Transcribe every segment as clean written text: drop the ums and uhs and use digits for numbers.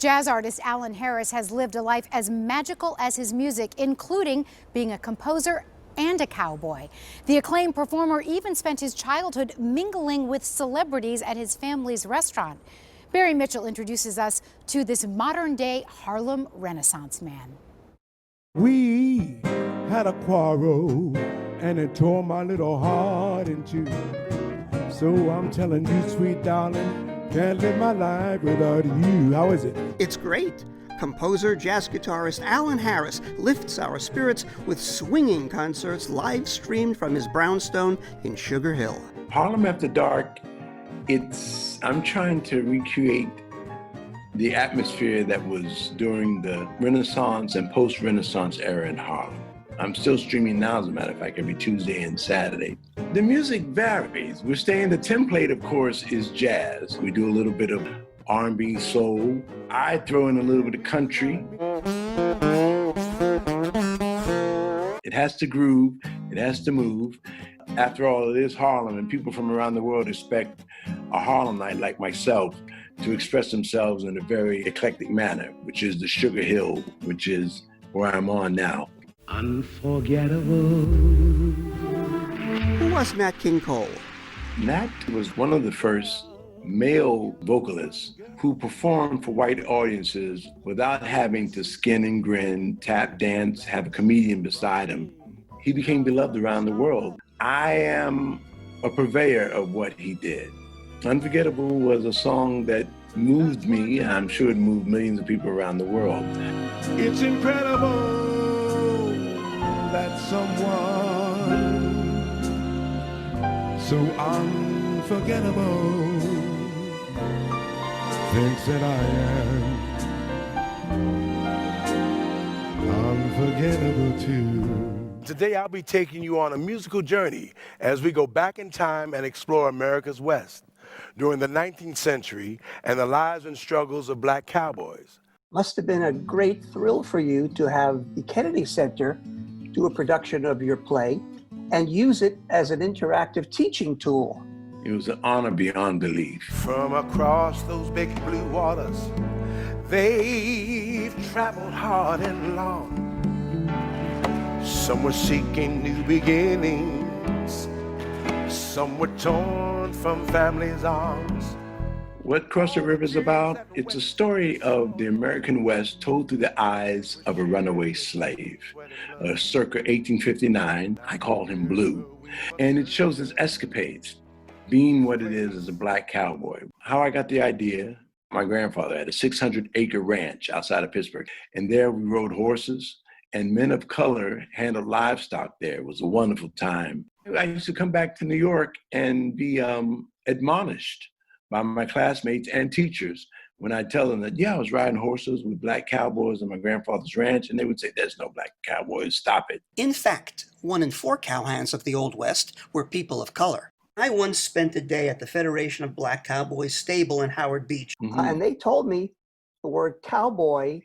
Jazz artist Allan Harris has lived a life as magical as his music, including being a composer and a cowboy. The acclaimed performer even spent his childhood mingling with celebrities at his family's restaurant. Barry Mitchell introduces us to this modern-day Harlem Renaissance man. We had a quarrel, and it tore my little heart in two. So I'm telling you, sweet darling, can't live my life without you. How is it? It's great. Composer, jazz guitarist Allan Harris lifts our spirits with swinging concerts live streamed from his brownstone in Sugar Hill. Harlem After Dark, I'm trying to recreate the atmosphere that was during the Renaissance and post-Renaissance era in Harlem. I'm still streaming now, as a matter of fact, every Tuesday and Saturday. The music varies. We're staying, the template, of course, is jazz. We do a little bit of R&B, soul. I throw in a little bit of country. It has to groove, it has to move. After all, it is Harlem, and people from around the world expect a Harlemite like myself to express themselves in a very eclectic manner, which is the Sugar Hill, which is where I'm on now. Unforgettable. Who was Nat King Cole? Nat was one of the first male vocalists who performed for white audiences without having to skin and grin, tap dance, have a comedian beside him. He became beloved around the world. I am a purveyor of what he did. Unforgettable was a song that moved me, and I'm sure it moved millions of people around the world. It's incredible that someone so unforgettable thinks that I am unforgettable too. Today I'll be taking you on a musical journey as we go back in time and explore America's West during the 19th century and the lives and struggles of black cowboys. Must have been a great thrill for you to have the Kennedy Center do a production of your play and use it as an interactive teaching tool. It was an honor beyond belief. From across those big blue waters, they've traveled hard and long. Some were seeking new beginnings. Some were torn from family's arms. What Cross the River is about, it's a story of the American West told through the eyes of a runaway slave. Circa 1859, I called him Blue. And it shows his escapades, being what it is as a black cowboy. How I got the idea, my grandfather had a 600-acre ranch outside of Pittsburgh. And there we rode horses, and men of color handled livestock there. It was a wonderful time. I used to come back to New York and be admonished by my classmates and teachers when I tell them that, yeah, I was riding horses with black cowboys on my grandfather's ranch, and they would say, there's no black cowboys, stop it. In fact, 1 in 4 cowhands of the Old West were people of color. I once spent a day at the Federation of Black Cowboys stable in Howard Beach, and they told me the word cowboy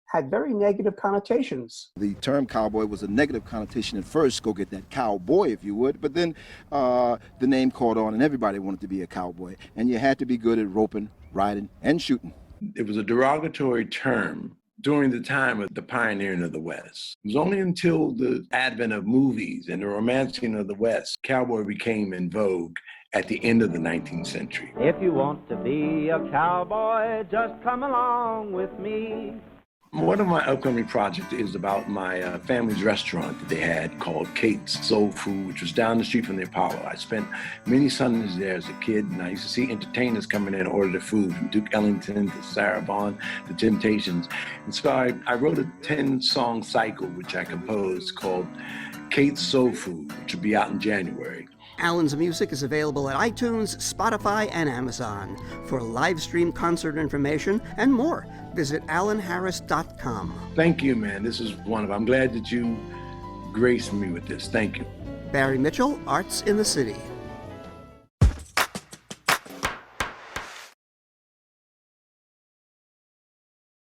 had very negative connotations. The term cowboy was a negative connotation at first, go get that cowboy if you would, but then the name caught on and everybody wanted to be a cowboy, and you had to be good at roping, riding, and shooting. It was a derogatory term during the time of the pioneering of the West. It was only until the advent of movies and the romancing of the West, cowboy became in vogue at the end of the 19th century. If you want to be a cowboy, just come along with me. One of my upcoming projects is about my family's restaurant that they had called Kate's Soul Food, which was down the street from the Apollo. I spent many Sundays there as a kid, and I used to see entertainers coming in and order their food, from Duke Ellington to Sarah Vaughan to Temptations. And so I wrote a 10-song cycle, which I composed, called Kate's Soul Food, which will be out in January. Allan's music is available at iTunes, Spotify, and Amazon. For live stream concert information and more, visit allanharris.com. Thank you, man. This is wonderful. I'm glad that you graced me with this. Thank you. Barry Mitchell, Arts in the City.